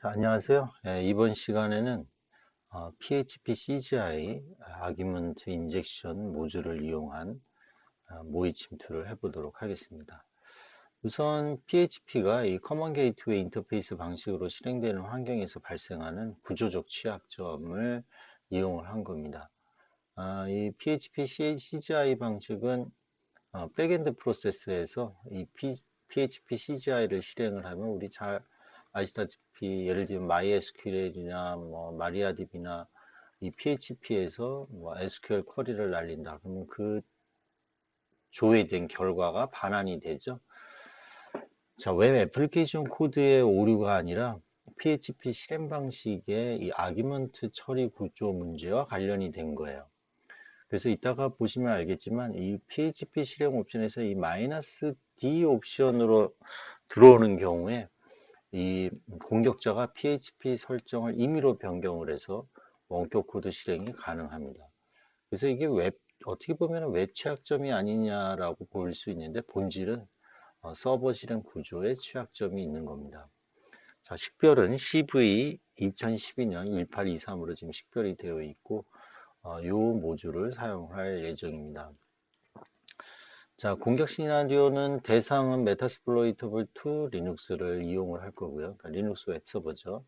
자, 안녕하세요. 이번 시간에는 PHP CGI 아규먼트 인젝션 모듈을 이용한 모의 침투를 해보도록 하겠습니다. 우선 PHP가 이 커먼 게이트웨이 인터페이스 방식으로 실행되는 환경에서 발생하는 구조적 취약점을 이용을 한 겁니다. 이 PHP CGI 방식은 백엔드 프로세스에서 이 PHP CGI를 실행을 하면 우리 잘 아시다시피 예를 들면 MySQL이나 뭐 마리아DB나 이 PHP에서 뭐 SQL 쿼리를 날린다. 그러면 그 조회된 결과가 반환이 되죠. 자, 웹 애플리케이션 코드의 오류가 아니라 PHP 실행 방식의 이 아규먼트 처리 구조 문제와 관련이 된 거예요. 그래서 이따가 보시면 알겠지만 이 PHP 실행 옵션에서 이 -D 옵션으로 들어오는 경우에 이 공격자가 PHP 설정을 임의로 변경을 해서 원격 코드 실행이 가능합니다. 그래서 이게 어떻게 보면 웹 취약점이 아니냐라고 볼 수 있는데 본질은 서버 실행 구조에 취약점이 있는 겁니다. 자, 식별은 CV 2012년 1823으로 지금 식별이 되어 있고 이 모듈을 사용할 예정입니다. 자, 공격 시나리오는 대상은 메타스플로이터블 2 리눅스를 이용을 할 거고요. 그러니까 리눅스 웹서버죠.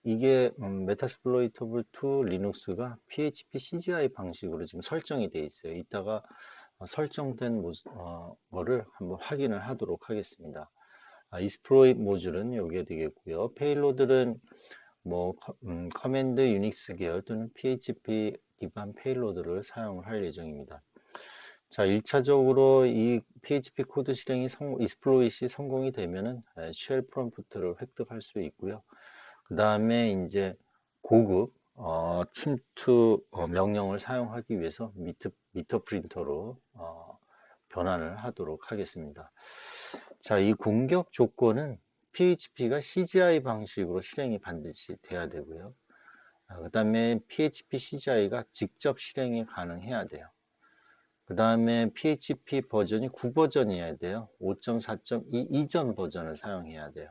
이게 메타스플로이터블 2 리눅스가 PHP CGI 방식으로 지금 설정이 되어 있어요. 이따가 설정된 거를 한번 확인을 하도록 하겠습니다. 이스플로잇 모듈은 여기에 되겠고요. 페일로드는 뭐 커맨드 유닉스 계열 또는 PHP 기반 페일로드를 사용을 할 예정입니다. 자, 1차적으로 이 PHP 코드 실행이 이스플로잇이 성공이 되면은 쉘 프롬프트를 획득할 수 있고요. 그 다음에 이제 고급 침투 명령을 사용하기 위해서 미터 프린터로 변환을 하도록 하겠습니다. 자, 이 공격 조건은 PHP가 CGI 방식으로 실행이 반드시 돼야 되고요. 그 다음에 PHP CGI가 직접 실행이 가능해야 돼요. 그 다음에 PHP 버전이 9버전이어야 돼요. 5.4.2 이전 버전을 사용해야 돼요.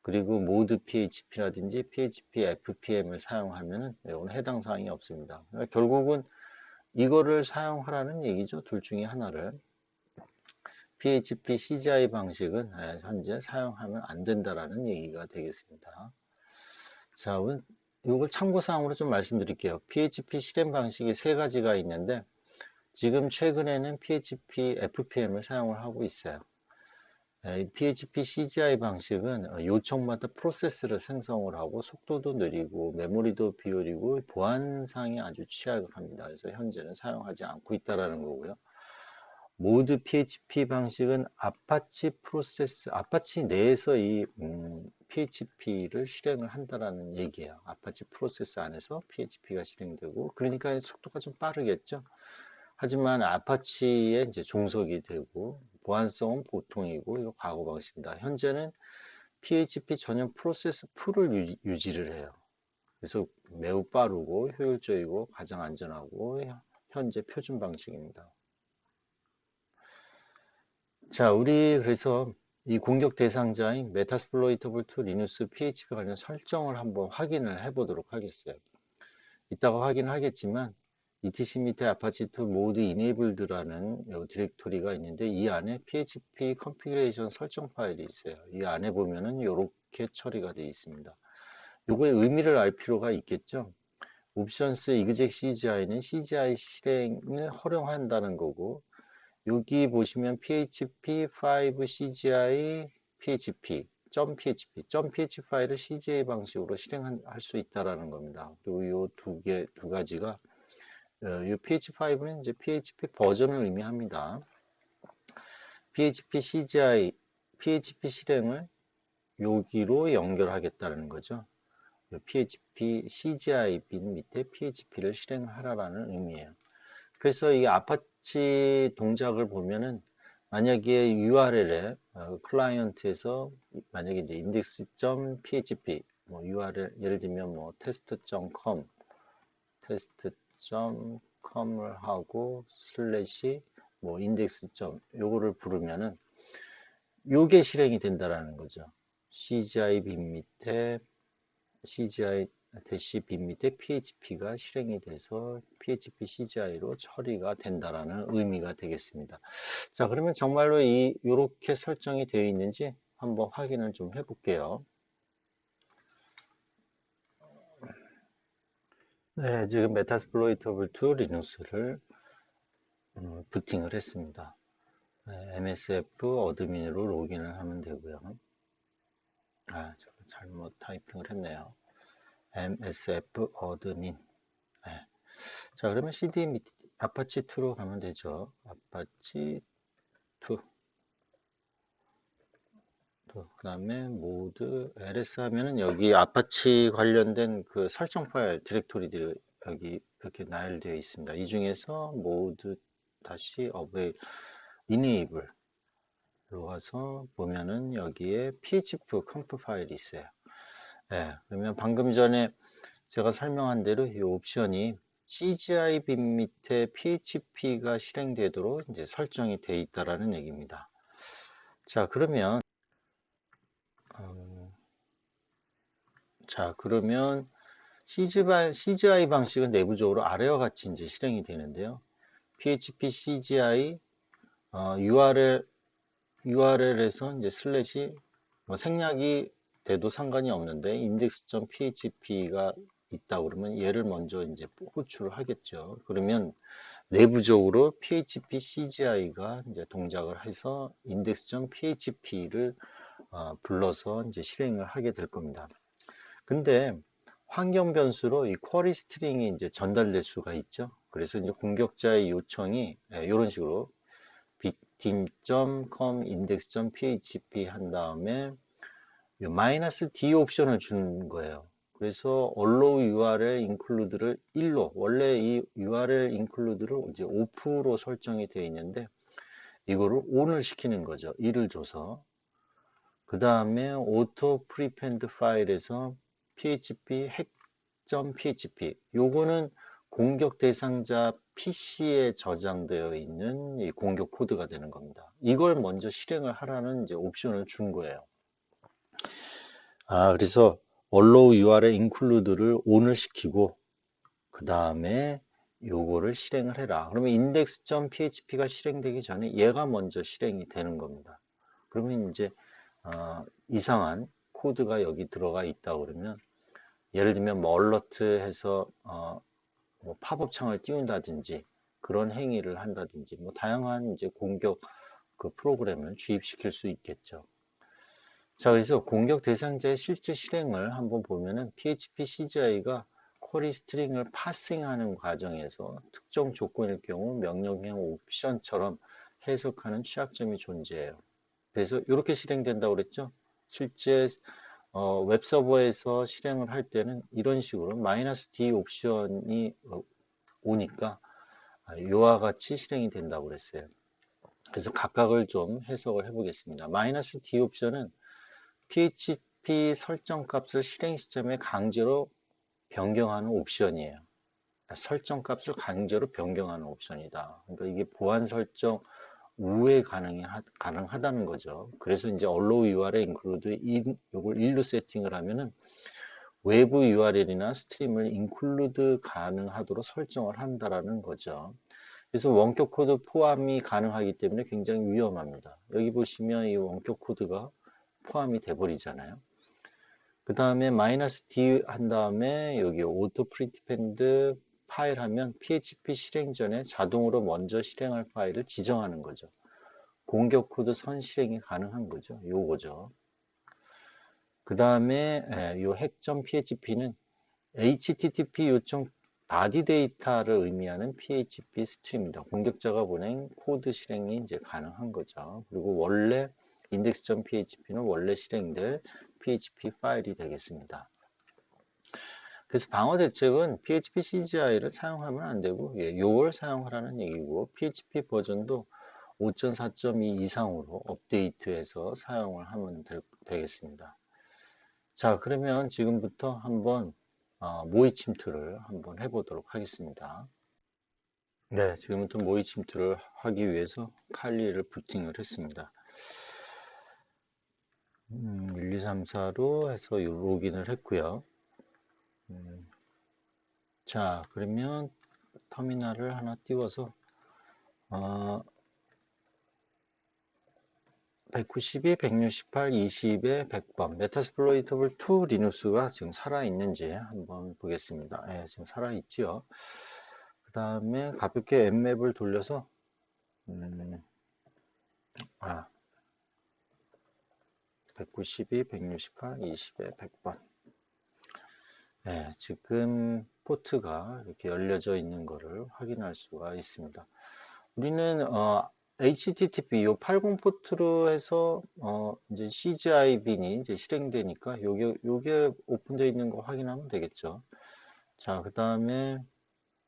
그리고 모드 PHP라든지 PHP FPM을 사용하면 이건 해당 사항이 없습니다. 그러니까 결국은 이거를 사용하라는 얘기죠. 둘 중에 하나를. PHP CGI 방식은 현재 사용하면 안 된다라는 얘기가 되겠습니다. 자, 이걸 참고사항으로 좀 말씀드릴게요. PHP 실행 방식이 세 가지가 있는데 지금 최근에는 PHP FPM을 사용을 하고 있어요. PHP CGI 방식은 요청마다 프로세스를 생성을 하고 속도도 느리고 메모리도 비율이고 보안상에 아주 취약을 합니다. 그래서 현재는 사용하지 않고 있다는 거고요. 모드 PHP 방식은 아파치 내에서 이 PHP를 실행을 한다라는 얘기예요. 아파치 프로세스 안에서 PHP가 실행되고 그러니까 속도가 좀 빠르겠죠. 하지만 아파치에 이제 종속이 되고 보안성은 보통이고 이거 과거 방식입니다. 현재는 PHP 전용 프로세스 풀을 유지를 해요. 그래서 매우 빠르고 효율적이고 가장 안전하고 현재 표준 방식입니다. 자, 우리 그래서 이 공격 대상자인 메타스플로이터블 2 리눅스 PHP 관련 설정을 한번 확인을 해 보도록 하겠어요. 이따가 확인하겠지만 etc 밑에 아파치2 모드 enabled라는 디렉토리가 있는데 이 안에 PHP 컨피그레이션 설정 파일이 있어요. 이 안에 보면은 이렇게 처리가 되어 있습니다. 요거의 의미를 알 필요가 있겠죠. 옵션스 exec CGI는 CGI 실행을 허용한다는 거고 여기 보시면 PHP5 CGI PHP .php 파일을 CGI 방식으로 실행할 수 있다라는 겁니다. 그리고 이 두 가지가 이 PH5는 이제 PHP 버전을 의미합니다. PHP CGI, PHP 실행을 여기로 연결하겠다는 거죠. PHP CGI 빈 밑에 PHP를 실행하라는 의미예요. 그래서 이 아파치 동작을 보면은 만약에 URL에 클라이언트에서 만약에 이제 index.php 뭐 URL 예를 들면 뭐 test.com을 하고 슬래시 뭐 index. 요거를 부르면은 요게 실행이 된다라는 거죠. CGI 빈 밑에 CGI-bin 밑에 PHP가 실행이 돼서 PHP CGI로 처리가 된다라는 의미가 되겠습니다. 자, 그러면 정말로 이렇게 설정이 되어 있는지 한번 확인을 좀 해볼게요. 네, 지금 메타스플로이터블2 리눅스를 부팅을 했습니다. 네, MSF 어드민으로 로그인을 하면 되고요. 아, 제가 잘못 타이핑을 했네요. MSF 어드민. 네. 자, 그러면 CD 아파치2로 가면 되죠. 아파치2. 그 다음에 모드 ls 하면은 여기 아파치 관련된 그 설정 파일 디렉토리들이 여기 이렇게 나열되어 있습니다. 이 중에서 모드 다시 어베일 enable로 가서 보면은 여기에 php 컴프 파일이 있어요. 네, 그러면 방금 전에 제가 설명한 대로 이 옵션이 CGI bin 밑에 PHP가 실행되도록 이제 설정이 되어 있다라는 얘기입니다. 자, 그러면 CGI 방식은 내부적으로 아래와 같이 이제 실행이 되는데요. PHP CGI URL에서 이제 슬래시 생략이 돼도 상관이 없는데 index.php가 있다 그러면 얘를 먼저 이제 호출을 하겠죠. 그러면 내부적으로 PHP CGI가 이제 동작을 해서 index.php를 불러서 이제 실행을 하게 될 겁니다. 근데 환경 변수로 이 쿼리 스트링이 이제 전달될 수가 있죠. 그래서 이제 공격자의 요청이 이런 식으로 victim.com index.php 한 다음에 -d 옵션을 주는 거예요. 그래서 allow URL include를 1로, 원래 이 URL include를 이제 off로 설정이 되어 있는데 이거를 on을 시키는 거죠. 1을 줘서. 그 다음에 auto prepend 파일에서 php hack.php 요거는 공격 대상자 PC에 저장되어 있는 이 공격 코드가 되는 겁니다. 이걸 먼저 실행을 하라는 이제 옵션을 준 거예요. 그래서 allow URL include를 on을 시키고 그 다음에 요거를 실행을 해라. 그러면 index.php가 실행되기 전에 얘가 먼저 실행이 되는 겁니다. 그러면 이제 이상한 코드가 여기 들어가 있다 그러면 예를 들면 뭐 얼러트 해서 뭐 팝업 창을 띄운다든지 그런 행위를 한다든지 뭐 다양한 이제 공격 그 프로그램을 주입시킬 수 있겠죠. 자, 그래서 공격 대상자의 실제 실행을 한번 보면은 PHP CGI가 쿼리 스트링을 파싱하는 과정에서 특정 조건일 경우 명령형 옵션처럼 해석하는 취약점이 존재해요. 그래서 이렇게 실행된다고 그랬죠. 실제 웹서버에서 실행을 할 때는 이런 식으로 -d 옵션이 오니까 이와 같이 실행이 된다고 그랬어요. 그래서 각각을 좀 해석을 해보겠습니다. -d 옵션은 PHP 설정 값을 실행 시점에 강제로 변경하는 옵션이에요. 설정 값을 강제로 변경하는 옵션이다. 그러니까 이게 보안 설정 우회 가능하다는 거죠. 그래서 이제 allow URL include 이걸 1로 세팅을 하면은 외부 URL이나 스트림을 include 가능하도록 설정을 한다라는 거죠. 그래서 원격 코드 포함이 가능하기 때문에 굉장히 위험합니다. 여기 보시면 이 원격 코드가 포함이 돼 버리잖아요. 그 다음에 -d 한 다음에 여기 auto prepend 파일 하면 PHP 실행 전에 자동으로 먼저 실행할 파일을 지정하는 거죠. 공격 코드 선 실행이 가능한 거죠. 요거죠. 그 다음에 요 hack.php는 HTTP 요청 바디 데이터를 의미하는 PHP 스트림입니다. 공격자가 보낸 코드 실행이 이제 가능한 거죠. 그리고 원래 index.php는 원래 실행될 PHP 파일이 되겠습니다. 그래서 방어 대책은 PHP CGI를 사용하면 안 되고 요걸 사용하라는 얘기고 PHP 버전도 5.4.2 이상으로 업데이트해서 사용을 하면 되겠습니다. 자, 그러면 지금부터 한번 모의 침투를 한번 해보도록 하겠습니다. 네, 지금부터 모의 침투를 하기 위해서 칼리를 부팅을 했습니다. 1, 2, 3, 4로 해서 로그인을 했고요. 자, 그러면 터미널을 하나 띄워서 192, 168, 20에 100번 메타스플로이터블 2 리눅스가 지금 살아있는지 한번 보겠습니다. 예, 지금 살아있지요. 그 다음에 가볍게 앱맵을 돌려서 192, 168, 20에 100번 예, 지금 포트가 이렇게 열려져 있는 것을 확인할 수가 있습니다. 우리는 HTTP 요 80 포트로 해서 이제 CGI 빈이 이제 실행되니까 요게 오픈되어 있는 거 확인하면 되겠죠. 자, 그 다음에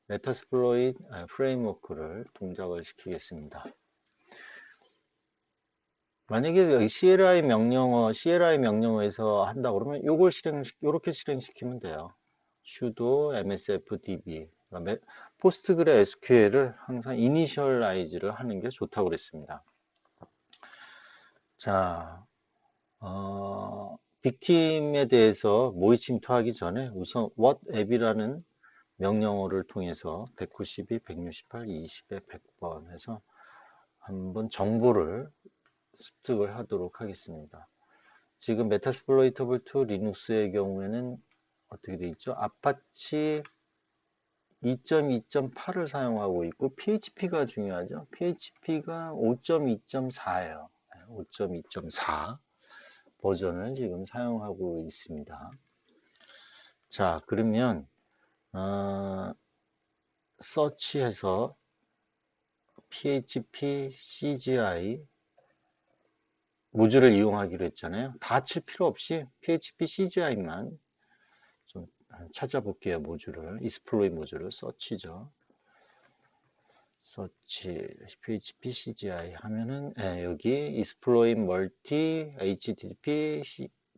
메타스플로이트 프레임워크를 동작을 시키겠습니다. 만약에 여기 CLI 명령어에서 한다 그러면 요걸 요렇게 실행시키면 돼요. sudo msfdb 포스트그레 SQL을 항상 이니셜라이즈를 하는 게 좋다고 그랬습니다. 자, 빅팀에 대해서 모의 침투하기 전에 우선 what app이라는 명령어를 통해서 192, 168, 20에 100번 해서 한번 정보를 습득을 하도록 하겠습니다. 지금 메타스플로이터블 2 리눅스의 경우에는 어떻게 되어 있죠? 아파치 2.2.8을 사용하고 있고 PHP가 중요하죠. PHP가 5.2.4예요. 5.2.4 버전을 지금 사용하고 있습니다. 자, 그러면 서치해서 PHP CGI 모듈을 이용하기로 했잖아요. 다 칠 필요 없이 PHP CGI만 좀 찾아볼게요. 모듈을 이스플로이 모듈을 서치죠. 서치 PHP CGI 하면은 여기 exploit multi HTTP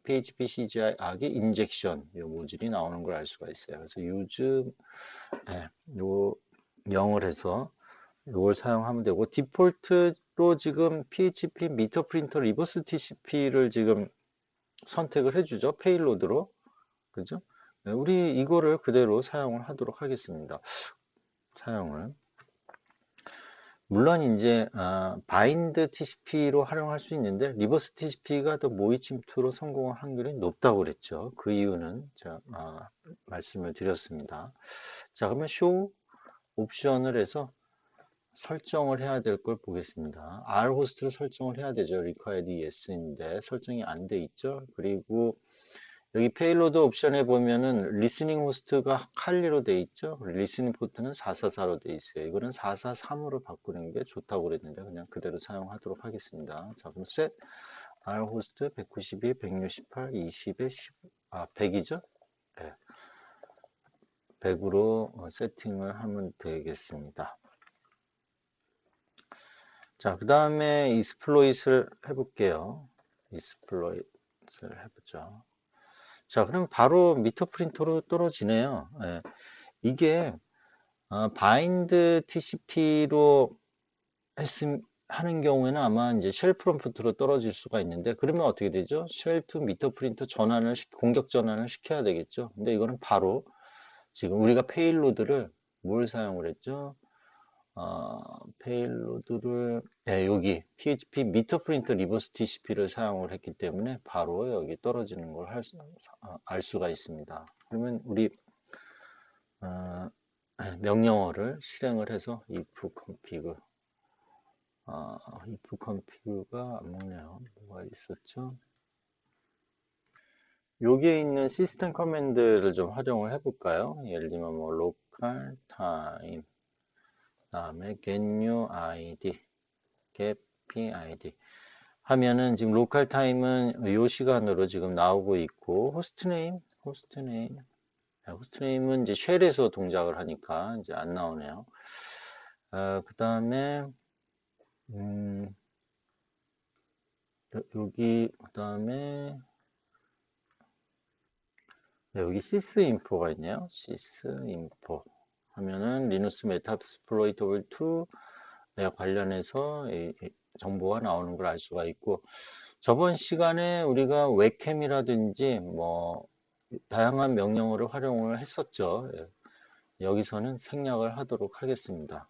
PHP CGI 아기 인젝션 이 모듈이 나오는 걸 알 수가 있어요. 그래서 요즘 요 0을 해서 이걸 사용하면 되고 디폴트로 지금 PHP 미터 프린터 리버스 TCP를 지금 선택을 해주죠. 페일로드로 그죠? 우리 이거를 그대로 사용을 하도록 하겠습니다. 사용을 물론 이제 바인드 TCP로 활용할 수 있는데 리버스 TCP가 더 모의 침투로 성공할 확률이 높다고 그랬죠. 그 이유는 제가 말씀을 드렸습니다. 자, 그러면 show 옵션을 해서 설정을 해야 될 걸 보겠습니다. R 호스트를 설정을 해야 되죠. required yes인데 설정이 안 돼 있죠. 그리고 여기 페일로드 옵션에 보면은 리스닝 호스트가 칼리로 돼 있죠. 리스닝 포트는 444로 돼 있어요. 이거는 443으로 바꾸는 게 좋다고 그랬는데 그냥 그대로 사용하도록 하겠습니다. 자, 그럼 set R 호스트 192, 168, 20에 100이죠. 네. 100으로 세팅을 하면 되겠습니다. 자, 그 다음에 이스플로잇을 해볼게요. 이스플로잇을 해보죠. 자, 그럼 바로 미터 프린터로 떨어지네요. 예. 이게 바인드 TCP로 하는 경우에는 아마 이제 쉘 프롬프트로 떨어질 수가 있는데 그러면 어떻게 되죠? 쉘 투 미터 프린터 전환을 공격 전환을 시켜야 되겠죠. 근데 이거는 바로 지금 우리가 페일로드를 뭘 사용을 했죠? 페일로드를 여기 PHP 미터 프린터 리버스 TCP를 사용을 했기 때문에 바로 여기 떨어지는 걸 알 수가 있습니다. 그러면 우리 명령어를 실행을 해서 if config if config가 안 먹네요. 뭐가 있었죠? 여기에 있는 시스템 커맨드를 좀 활용을 해볼까요? 예를 들면 뭐 local time 다음에 get new id get pid 하면은 지금 로컬 타임은 이 시간으로 지금 나오고 있고 호스트네임은 이제 쉘에서 동작을 하니까 이제 안 나오네요. 그 다음에 여기 그 다음에 여기 sysinfo가 있네요. sysinfo 하면은 리눅스 메타스플로이터블 2에 관련해서 정보가 나오는 걸 알 수가 있고 저번 시간에 우리가 웹캠이라든지 뭐 다양한 명령어를 활용을 했었죠. 예. 여기서는 생략을 하도록 하겠습니다.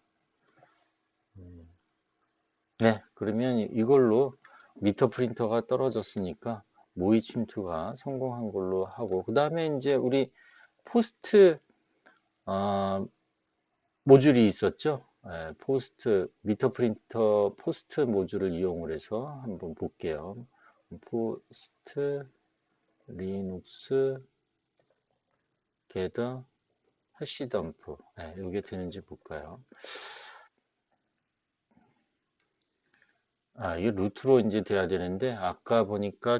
네, 그러면 이걸로 미터 프린터가 떨어졌으니까 모의 침투가 성공한 걸로 하고, 그 다음에 이제 우리 포스트 모듈이 있었죠. 예, 포스트 미터 프린터 포스트 모듈을 이용을 해서 한번 볼게요. 포스트 리눅스 게더 해시 덤프, 이게 되는지 볼까요? 이게 루트로 이제 돼야 되는데, 아까 보니까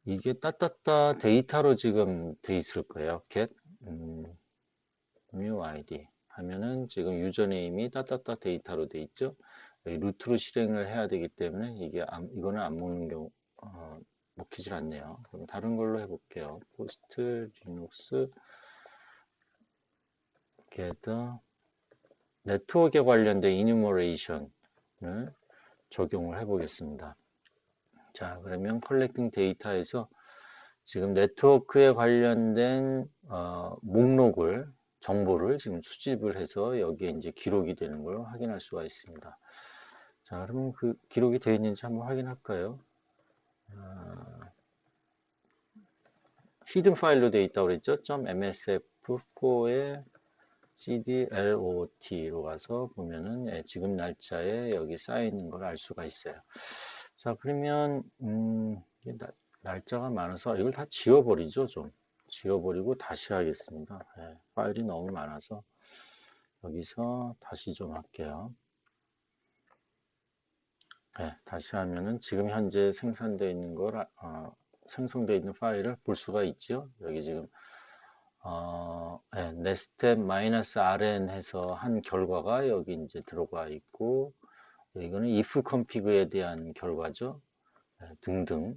이게 따따따 데이터로 지금 돼 있을 거예요. get new id 하면은 지금 유저네임이 따따따 데이터로 돼 있죠. 루트로 실행을 해야 되기 때문에 이거는 안 먹는 경우 먹히질 않네요. 그럼 다른 걸로 해볼게요. 포스트 리눅스 get 네트워크에 관련된 이뉴머레이션을 적용을 해 보겠습니다. 자, 그러면 컬렉팅 데이터에서 지금 네트워크에 관련된 목록을 정보를 지금 수집을 해서 여기에 이제 기록이 되는 걸 확인할 수가 있습니다. 자, 그러면 그 기록이 되어 있는지 한번 확인할까요? 히든 파일로 되어 있다고 그랬죠? .msf4에 cdlot로 가서 보면은 지금 날짜에 여기 쌓여 있는 걸 알 수가 있어요. 자, 그러면 날짜가 많아서 이걸 다 지워버리죠. 좀 지워버리고 다시 하겠습니다. 파일이 너무 많아서 여기서 다시 좀 할게요. 다시 하면은 지금 현재 생산되어 있는 걸 생성되어 있는 파일을 볼 수가 있죠. 여기 지금 nested -rn 해서 한 결과가 여기 이제 들어가 있고, 이거는 if config에 대한 결과죠. 등등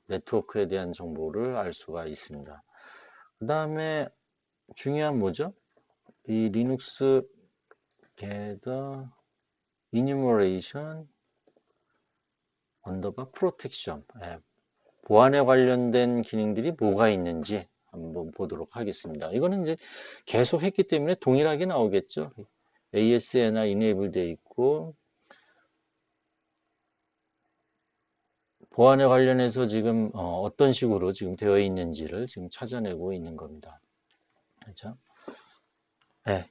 네트워크에 대한 정보를 알 수가 있습니다. 그 다음에 중요한 뭐죠? 이 리눅스 gather enumeration 언더바 프로텍션, 보안에 관련된 기능들이 뭐가 있는지 한번 보도록 하겠습니다. 이거는 이제 계속 했기 때문에 동일하게 나오겠죠. ASNR enable 되어 있고, 보안에 관련해서 지금 어떤 식으로 지금 되어 있는지를 지금 찾아내고 있는 겁니다. 그렇죠?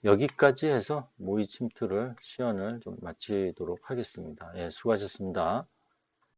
여기까지 해서 모의 침투를 시연을 좀 마치도록 하겠습니다. 수고하셨습니다.